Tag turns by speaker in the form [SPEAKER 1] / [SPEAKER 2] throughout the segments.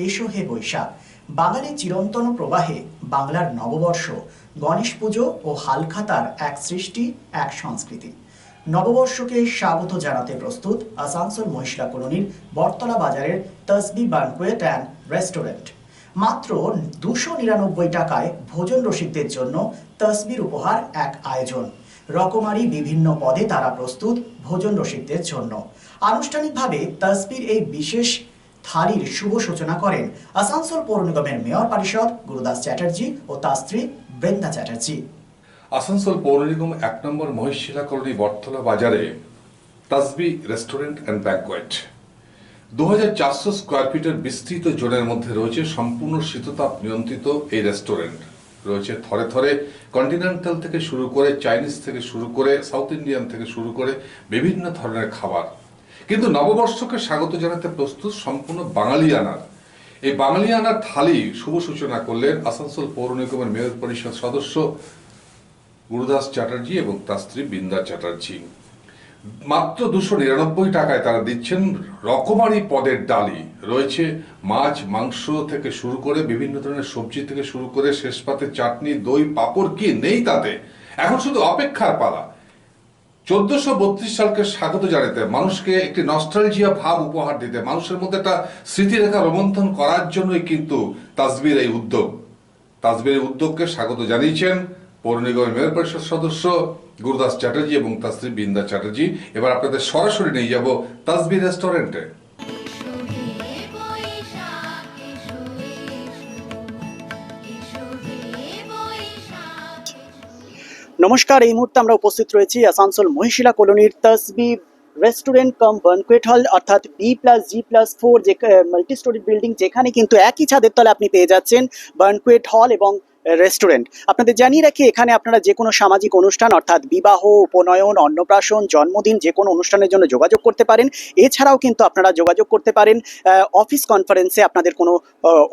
[SPEAKER 1] এসো হে বৈশাখ। বাঙালির চিরন্তন প্রবাহে বাংলার নববর্ষ, গণেশ পুজো ও হালখাতার এক সৃষ্টি, এক সংস্কৃতি। নববর্ষকে স্বাগত জানাতে প্রস্তুত আসানসোল মহিশলা কলোনির বটতলা বাজারের তসবি ব্যানকোয়েট অ্যান্ড রেস্টুরেন্ট। মাত্র 299 টাকায় ভোজন রসিকদের জন্য তসবির উপহার এক আয়োজন। রকমারি বিভিন্ন পদে তারা প্রস্তুত ভোজন রসিকদের জন্য। আনুষ্ঠানিকভাবে তসবির এই বিশেষ থালির শুভ সূচনা করেন আসানসোল পৌর নিগমের মেয়র পরিষদ গুরুদাস চ্যাটার্জি ও তার স্ত্রী বৃন্দা চ্যাটার্জি।
[SPEAKER 2] আসানসোল পৌর নিগম 1 নম্বর মহিশিলা কলোনি বটতলা বাজারে তসবি রেস্টুরেন্ট অ্যান্ড ব্যানকোয়েট 2400 স্কোয়ার ফিটের বিস্তৃত জোনের মধ্যে রয়েছে সম্পূর্ণ শীততাপ নিয়ন্ত্রিত এই রেস্টুরেন্ট। রয়েছে থরে থরে কন্টিনেন্টাল থেকে শুরু করে চাইনিজ থেকে শুরু করে সাউথ ইন্ডিয়ান থেকে শুরু করে বিভিন্ন ধরনের খাবার। কিন্তু নববর্ষকে স্বাগত জানাতে প্রস্তুত সম্পূর্ণ বাঙালিয়ানার এই বাঙালিয়ানার থালি শুভ সূচনা করলেন আসানসোল পৌর নিগমের মেয়র পরিষদ সদস্য গুরুদাস চ্যাটার্জি এবং তার স্ত্রী বৃন্দা চ্যাটার্জি। মাত্র 299 টাকায় তারা দিচ্ছেন রকমারি পদের ডালি। রয়েছে মাছ মাংস থেকে শুরু করে বিভিন্ন ধরনের সবজি থেকে শুরু করে শেষ পাতে চাটনি দই পাঁপড় কি নেই তাতে। এখন শুধু অপেক্ষার পালা 1432 সালকে স্বাগত জানাতে, মানুষকে একটি নস্টালজিয়া ভাব উপহার দিতে, মানুষের মধ্যে একটা স্মৃতিরেখা রোমন্থন করার জন্যই কিন্তু তাসবির এই উদ্যোগ। তাসবির এই উদ্যোগকে স্বাগত জানিয়েছেন পৌর নিগমের মেয়র পরিষদ সদস্য গুরুদাস চ্যাটার্জি এবং তার স্ত্রী বৃন্দা চ্যাটার্জি। এবার আপনাদের সরাসরি নিয়ে যাব তাসবির রেস্টুরেন্টে।
[SPEAKER 1] নমস্কার, এই মুহূর্তে আমরা উপস্থিত রয়েছি আসানসোল মহিশিলা কলোনির তসবি রেস্টুরেন্ট কাম ব্যানকোয়েট হল, অর্থাৎ B+G+4 যে মাল্টি স্টোরি বিল্ডিং, যেখানে কিন্তু একই ছাদের তলে আপনি পেয়ে যাচ্ছেন ব্যানকোয়েট হল এবং রেস্টুরেন্ট। আপনাদের জানিয়ে রাখি, এখানে আপনারা যে কোনো সামাজিক অনুষ্ঠান অর্থাৎ বিবাহ, উপনয়ন, অন্নপ্রাশন, জন্মদিন, যে কোনো অনুষ্ঠানের জন্য যোগাযোগ করতে পারেন। এছাড়াও কিন্তু আপনারা যোগাযোগ করতে পারেন অফিস কনফারেন্সে, আপনাদের কোনো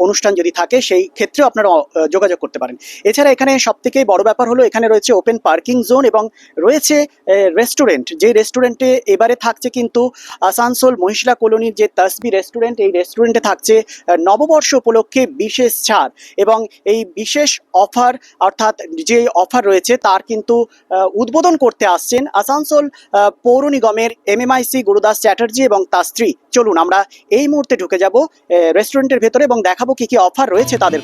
[SPEAKER 1] অনুষ্ঠান যদি থাকে সেই ক্ষেত্রেও আপনারা যোগাযোগ করতে পারেন। এছাড়া এখানে সবথেকে বড় ব্যাপার হলো এখানে রয়েছে ওপেন পার্কিং জোন এবং রয়েছে রেস্টুরেন্ট। যে রেস্টুরেন্টে এবারে থাকছে কিন্তু আসানসোল মহিশলা কলোনির যে তসবি রেস্টুরেন্ট, এই রেস্টুরেন্টে থাকছে নববর্ষ উপলক্ষে বিশেষ ছাড় এবং এই বিশেষ অফার, অর্থাৎ যে অফার রয়েছে তার কিন্তু উদ্বোধন করতে আসছেন আসানসোল পৌর নিগমের MMIC গুরুদাস চ্যাটার্জি এবং তার স্ত্রী। চলুন আমরা এই মুহূর্তে ঢুকে যাব রেস্টুরেন্টের ভেতরে এবং দেখাবো কি কি অফার রয়েছে তাদের।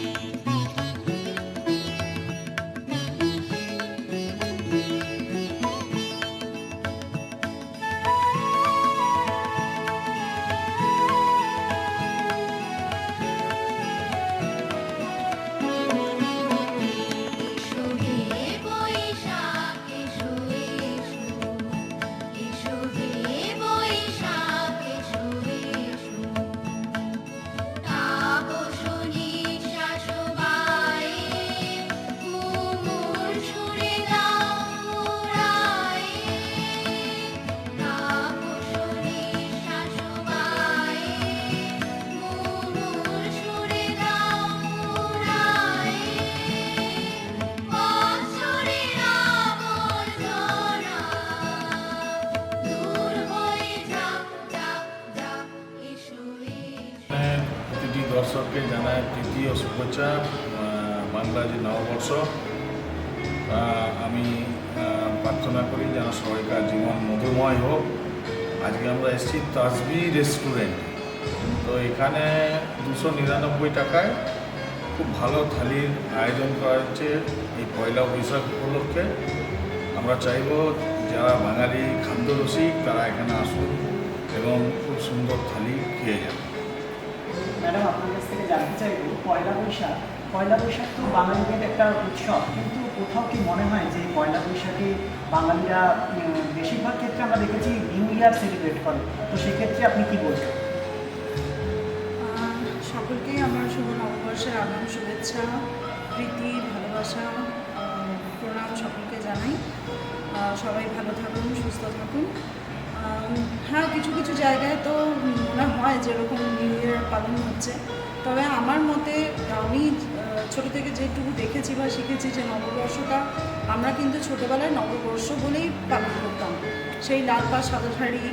[SPEAKER 3] দর্শককে জানায় প্রীতি ও শুভেচ্ছা। বাংলা যে নববর্ষ, আমি প্রার্থনা করি যেন সবাইকার জীবন মধুময় হোক। আজকে আমরা এসেছি তসবি রেস্টুরেন্ট। তো এখানে 299 টাকায় খুব ভালো থালির আয়োজন করা হচ্ছে এই পয়লা বৈশাখ উপলক্ষে। আমরা চাইব যারা বাঙালি খাদ্যরসিক তারা এখানে আসুন এবং খুব সুন্দর থালি খেয়ে যান।
[SPEAKER 1] ম্যাডাম, আপনার কাছ থেকে জানতে চাইব, পয়লা বৈশাখ তো বাঙালিদের একটা উৎসব, কিন্তু কোথাও কি মনে হয় যে পয়লা বৈশাখে বাঙালিরা বেশিরভাগ ক্ষেত্রে আমরা দেখেছি নিউ ইয়ার সেলিব্রেট করে, তো সেক্ষেত্রে আপনি কি বলছেন?
[SPEAKER 4] সকলকেই আমার শুভ নববর্ষের আগাম শুভেচ্ছা, প্রীতি, ভালোবাসা, প্রণাম সকলকে জানাই। সবাই ভালো থাকুন, সুস্থ থাকুন। হ্যাঁ, কিছু কিছু জায়গায় তো মনে হয় যেরকম নিউ ইয়ার পালন হচ্ছে, তবে আমার মতে আমি ছোটো থেকে যেটুকু দেখেছি বা শিখেছি যে নববর্ষটা আমরা কিন্তু ছোটোবেলায় নববর্ষ বলেই পালন করতাম। সেই লাল পা সাদা শাড়ি,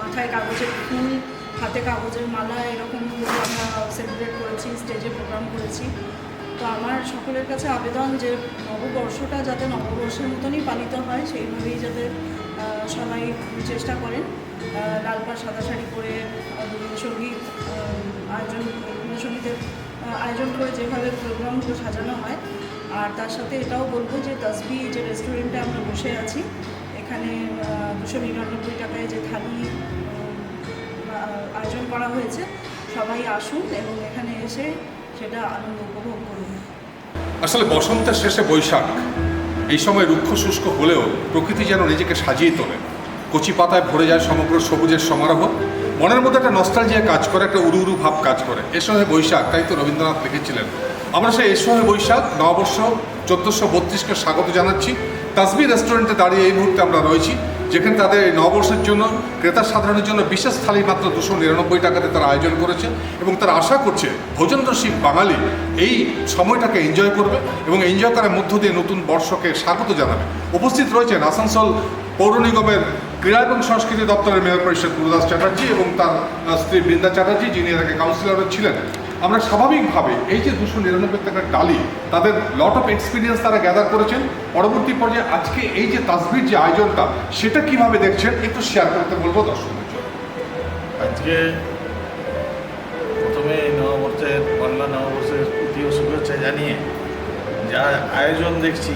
[SPEAKER 4] মাথায় কাগজের ফুল, হাতে কাগজের মালা, এরকম স্টেজে প্রোগ্রাম করেছি। তো আমার সকলের কাছে আবেদন যে নববর্ষটা যাতে নববর্ষের মতনই পালিত হয়, সেইভাবেই যাতে সবাই চেষ্টা করেন। লাল পাড় সাদা শাড়ি পরে রবীন্দ্রসঙ্গীত রবীন্দ্রসঙ্গীতের আয়োজন করে যেভাবে প্রোগ্রামগুলো সাজানো হয়। আর তার সাথে এটাও বলবো যে তাসবি যে রেস্টুরেন্টে আমরা বসে আছি, এখানে 299 টাকায় যে থালি আয়োজন করা হয়েছে, সবাই আসুন এবং এখানে এসে সেটা আনন্দ উপভোগ করুন।
[SPEAKER 2] আসলে বসন্তের শেষে বৈশাখ, এই সময় রুক্ষ শুষ্ক হলেও প্রকৃতি যেন নিজেকে সাজিয়ে তোলে। কচি পাতায় ভরে যায় সমগ্র সবুজের সমারোহ, মনের মধ্যে একটা নস্টালজিয়া কাজ করে, একটা উড়ু উড়ু ভাব কাজ করে। এ সময় বৈশাখ, তাই তো রবীন্দ্রনাথ লিখেছিলেন। আমরা সেই এ সময় বৈশাখ নববর্ষ 1432কে স্বাগত জানাচ্ছি। তাসবি রেস্টুরেন্টে দাঁড়িয়ে এই মুহূর্তে আমরা রয়েছি, যেখানে তাদের এই নববর্ষের জন্য ক্রেতা সাধারণের জন্য বিশেষ থালি মাত্র 299 টাকাতে তারা আয়োজন করেছে এবং তারা আশা করছে ভোজনরসিক বাঙালি এই সময়টাকে এনজয় করবে এবং এনজয় করার মধ্য দিয়ে নতুন বর্ষকে স্বাগত জানাবে। উপস্থিত রয়েছেন আসানসোল পৌর নিগমের ক্রীড়া এবং সংস্কৃতি দপ্তরের মেয়র পরিষদ গুরুদাস চ্যাটার্জি এবং তার স্ত্রী বৃন্দা চ্যাটার্জি, যিনি এর আগে কাউন্সিলরও ছিলেন। আমরা স্বাভাবিকভাবে এই যে 299 টাকার ডালি, তাদের লট অফ এক্সপিরিয়েন্স তারা গ্যাদার করেছেন। পরবর্তী পর্যায়ে আজকে এই যে তাসবির যে আয়োজনটা, সেটা কিভাবে দেখছেন একটু শেয়ার করতে বলবো দর্শকদের জন্য।
[SPEAKER 3] আজকে প্রথমে নববর্ষের বাংলা নববর্ষের প্রীতীয় শুভেচ্ছা জানিয়ে যা আয়োজন দেখছি,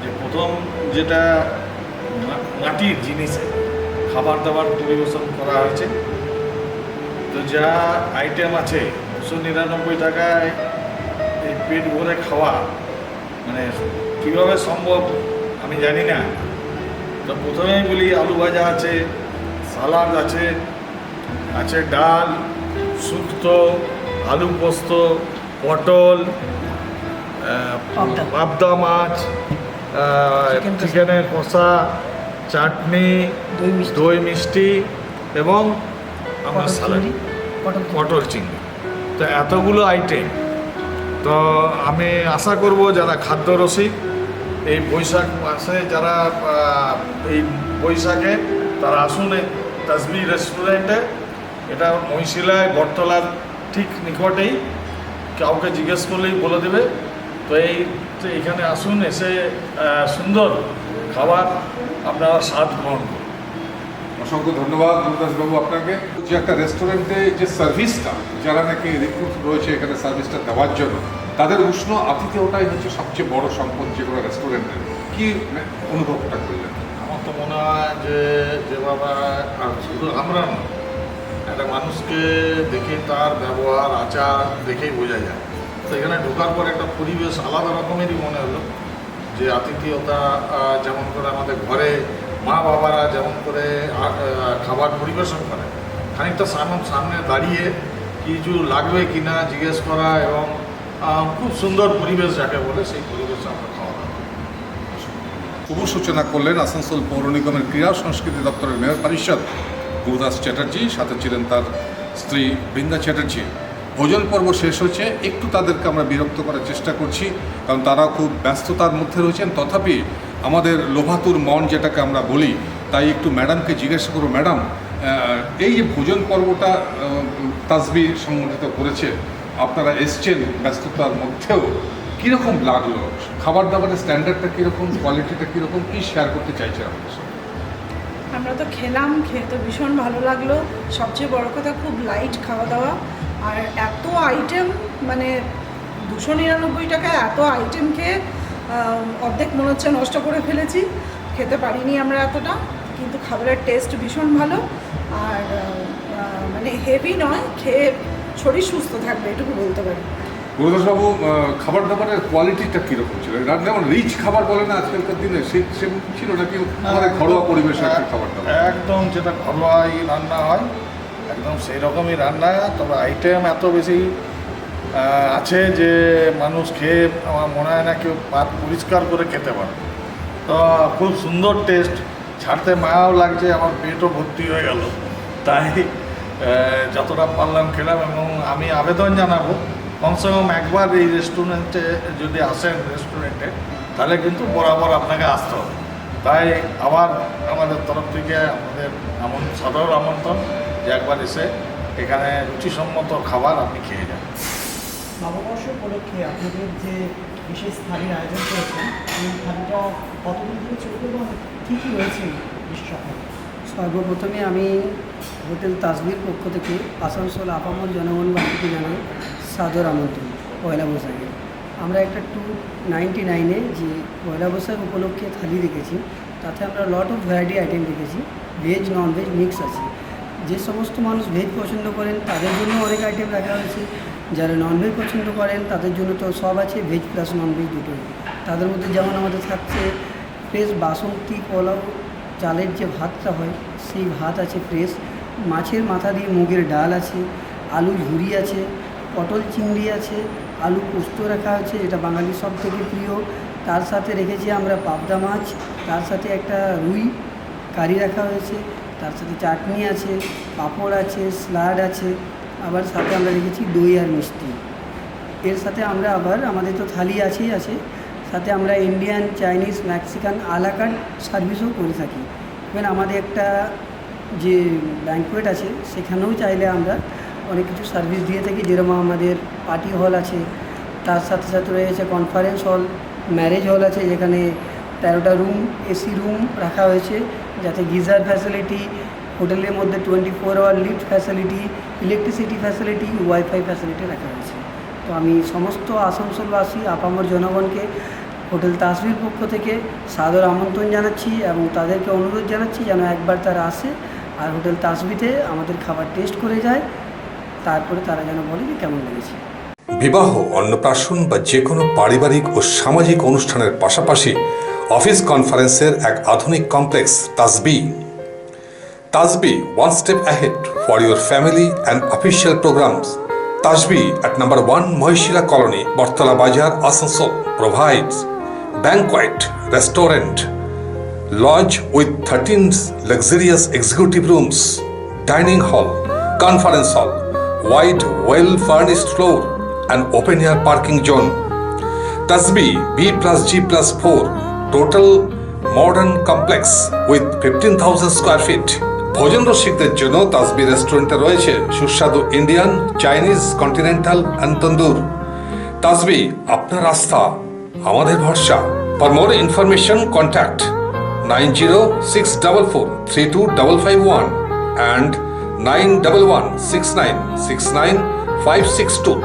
[SPEAKER 3] যে প্রথম যেটা মাটির জিনিসে খাবার দাবার পরিবেশন করা হয়েছে, তো যা আইটেম আছে 299 টাকায় এই পেট ভরে খাওয়া মানে কীভাবে সম্ভব আমি জানি না। তো প্রথমেই বলি, আলু ভাজা আছে, সালাদ আছে, আছে ডাল, শুক্তো, আলু পোস্ত, পটল, পাবদা মাছ, চিকেনের কষা, চাটনি, দই মিষ্টি এবং আমার সালাদ, পটল চিংড়ি। তো এতগুলো আইটেম, তো আমি আশা করব যারা খাদ্য রসিক এই বৈশাখ মাসে, যারা এই বৈশাখে তারা আসুন এই তাসবি রেস্টুরেন্টে। এটা মহিশিলায় বটতলার ঠিক নিকটেই, কাউকে জিজ্ঞেস করলেই বলে দেবে। তো এইখানে আসুন, এসে সুন্দর খাবার আপনারা স্বাদ গ্রহণ করুন।
[SPEAKER 2] অসংখ্য ধন্যবাদ গুরুদাসবাবু আপনাকে। যে একটা রেস্টুরেন্টে যে সার্ভিসটা, যারা নাকি রিক্রুট রয়েছে এখানে সার্ভিসটা দেওয়ার জন্য, তাদের উষ্ণ আতিথেয়তাই হচ্ছে সবচেয়ে বড় সম্পদ যে কোনো রেস্টুরেন্টের। কী অনুভবটা করলেন?
[SPEAKER 3] আমার তো মনে হয় যে বাবা, আর শুধু আমরা না, একটা মানুষকে দেখে তার ব্যবহার আচার দেখেই বোঝা যায়। তো এখানে ঢোকার পর একটা পরিবেশ আলাদা রকমেরই মনে হলো, যে আতিথেয়তা যেমন করে আমাদের ঘরে মা বাবারা যেমন করে খাবার পরিবেশন করে, খানিকটা সামনে দাঁড়িয়ে কিছু লাগবে কি না জিজ্ঞেস করা, এবং খুব সুন্দর পরিবেশ যাকে বলে, সেই পরিবেশে আমরা খাওয়া দাওয়া করি।
[SPEAKER 2] শুভ সূচনা করলেন আসানসোল পৌর নিগমের ক্রীড়া সংস্কৃতি দপ্তরের মেয়র পরিষদ গুরুদাস চ্যাটার্জি, সাথে ছিলেন তার স্ত্রী বৃন্দা চ্যাটার্জি। ভোজন পর্ব শেষ হয়েছে, একটু তাদেরকে আমরা বিরক্ত করার চেষ্টা করছি, কারণ তারা খুব ব্যস্ততার মধ্যে রয়েছেন। তথাপি আমাদের লোভাতুর মন যেটাকে আমরা বলি, তাই একটু ম্যাডামকে জিজ্ঞাসা করবো, ম্যাডাম এই যে ভোজন পর্বটা তাসবি সংগঠিত করেছে, আপনারা এসছেন ব্যস্ততার মধ্যেও, কীরকম লাগলো? খাবার দাবারের স্ট্যান্ডার্ডটা কীরকম, কোয়ালিটিটা কীরকম, কী শেয়ার করতে চাইছেন আমাদের সাথে?
[SPEAKER 4] আমরা তো খেলাম, খেয়ে তো ভীষণ ভালো লাগলো। সবচেয়ে বড় কথা, খুব লাইট খাওয়া দাওয়া, আর এত আইটেম, মানে 299 টাকায় এত আইটেম খেয়ে অর্ধেক মনে হচ্ছে নষ্ট করে ফেলেছি। খেতে পারিনি আমরা এতটা, কিন্তু খাবারের টেস্ট ভীষণ ভালো। আর মানে হেভি নয়, খেয়ে শরীর সুস্থ থাকবে, এটুকু বলতে পারি।
[SPEAKER 2] গুরুদাসবাবু, খাবার দাবারের কোয়ালিটিটা কীরকম ছিল? যেমন রিচ খাবার বলে না আজকালকার দিনে, সেরকম ছিল নাকি আমাদের ঘরোয়া পরিবেশে একটা খাবার দাবার?
[SPEAKER 3] একদম যেটা ঘরোয়াই রান্না হয়, একদম সেই রকমই রান্না। তবে আইটেম এত বেশি আছে যে মানুষ খেয়ে আমার মনে হয় না কেউ পাত পরিষ্কার করে খেতে পারে। তো খুব সুন্দর টেস্ট, ছাড়তে মায়াও লাগছে, আমার পেটও ভর্তি হয়ে গেল। তাই যতটা পারলাম খেলাম, এবং আমি আবেদন জানাবো কমসে কম একবার এই রেস্টুরেন্টে যদি আসেন রেস্টুরেন্টে, তাহলে কিন্তু বরাবর আপনাকে আসতে হবে। তাই আবার আমাদের তরফ থেকে আমাদের সাদর আমন্ত্রণ যে একবার এসে এখানে রুচিসম্মত খাবার আপনি খেয়ে যান।
[SPEAKER 1] নববর্ষ উপলক্ষে আপনাদের যে বিশেষ থালির আয়োজন করেছেন এই থালিটা কতদিন ধরে চলবে এবং কী কী রয়েছে বিশেষত?
[SPEAKER 5] সর্বপ্রথমে আমি হোটেল তাসবির পক্ষ থেকে আসানসোল আপামর জনগণবাসীকে জানাই সাদর আমন্ত্রণ পয়লা বৈশাখে। আমরা একটা 299-এ যে পয়লা বৈশাখ উপলক্ষে থালি রেখেছি, তাতে আমরা লট অফ ভ্যারাইটি আইটেম রেখেছি, ভেজ নন ভেজ মিক্স আছে। যে সমস্ত মানুষ ভেজ পছন্দ করেন তাদের জন্য অনেক আইটেম রাখা হয়েছে, যারা ননভেজ পছন্দ করেন তাদের জন্য তো সব আছে, ভেজ প্লাস ননভেজ দুটোই। তাদের মধ্যে যেমন আমাদের থাকছে ফ্রেশ বাসন্তী পোলাও চালের যে ভাতটা হয় সেই ভাত আছে ফ্রেশ, মাছের মাথা দিয়ে মুগের ডাল আছে, আলু ঝুরি আছে, পটল চিংড়ি আছে, আলু পোস্ত রাখা হয়েছে যেটা বাঙালির সব থেকে প্রিয়। তার সাথে রেখেছি আমরা পাবদা মাছ, তার সাথে একটা রুই কারি রাখা হয়েছে, তার সাথে চাটনি আছে, পাঁপড় আছে, স্যালাড আছে, আবার সাথে আমরা রেখেছি দই আর মিষ্টি। এর সাথে আমরা আবার আমাদের তো থালি আছেই আছে, সাথে আমরা ইন্ডিয়ান, চাইনিজ, মেক্সিকান আলাকার্ট সার্ভিসও করে থাকি। ইভেন আমাদের একটা যে ব্যাঙ্কোয়েট আছে সেখানেও চাইলে আমরা অনেক কিছু সার্ভিস দিয়ে থাকি, যেরকম আমাদের পার্টি হল আছে, তার সাথে সাথে রয়েছে কনফারেন্স হল, ম্যারেজ হল আছে, যেখানে 13টা রুম এসি রুম রাখা হয়েছে, যাতে গিজার ফ্যাসিলিটি, হোটেলের মধ্যে 24 hour lift facility, electricity facility, wifi facility রাখা হয়েছে। তো আমি সমস্ত আসানসোলবাসী আপামর জনগণকে হোটেল তাসবির পক্ষ থেকে সাদর আমন্ত্রণ জানাচ্ছি এবং তাদেরকে অনুরোধ জানাচ্ছি যেন একবার তারা আসে আর হোটেল তাসবিতে আমাদের খাবার টেস্ট করে যায়, তারপরে তারা যেন বলে যে কেমন লেগেছে।
[SPEAKER 2] বিবাহ, অন্নপ্রাশন বা যে কোনো পারিবারিক ও সামাজিক অনুষ্ঠানের পাশাপাশি অফিস কনফারেন্সের এক আধুনিক কমপ্লেক্স তাসবি। তাসবি, one step ahead for your family and official programs. Tasbi at number 1 Mohishila Colony, Bortala Bazar, Asansol provides banquet, restaurant, lodge with 13 luxurious executive rooms, dining hall, conference hall, wide, well-furnished floor, and open-air parking zone. Tasbi B+G+4 total modern complex with 15,000 square feet. ভোজন রসিকদের জন্য তাসবি রেস্টুরেন্টে রয়েছে সুস্বাদু Indian, Chinese, continental and তন্দুর। তাসবি, আপনার আস্থা আমাদের ভরসা। For more information contact 9064432551 and 9116969562.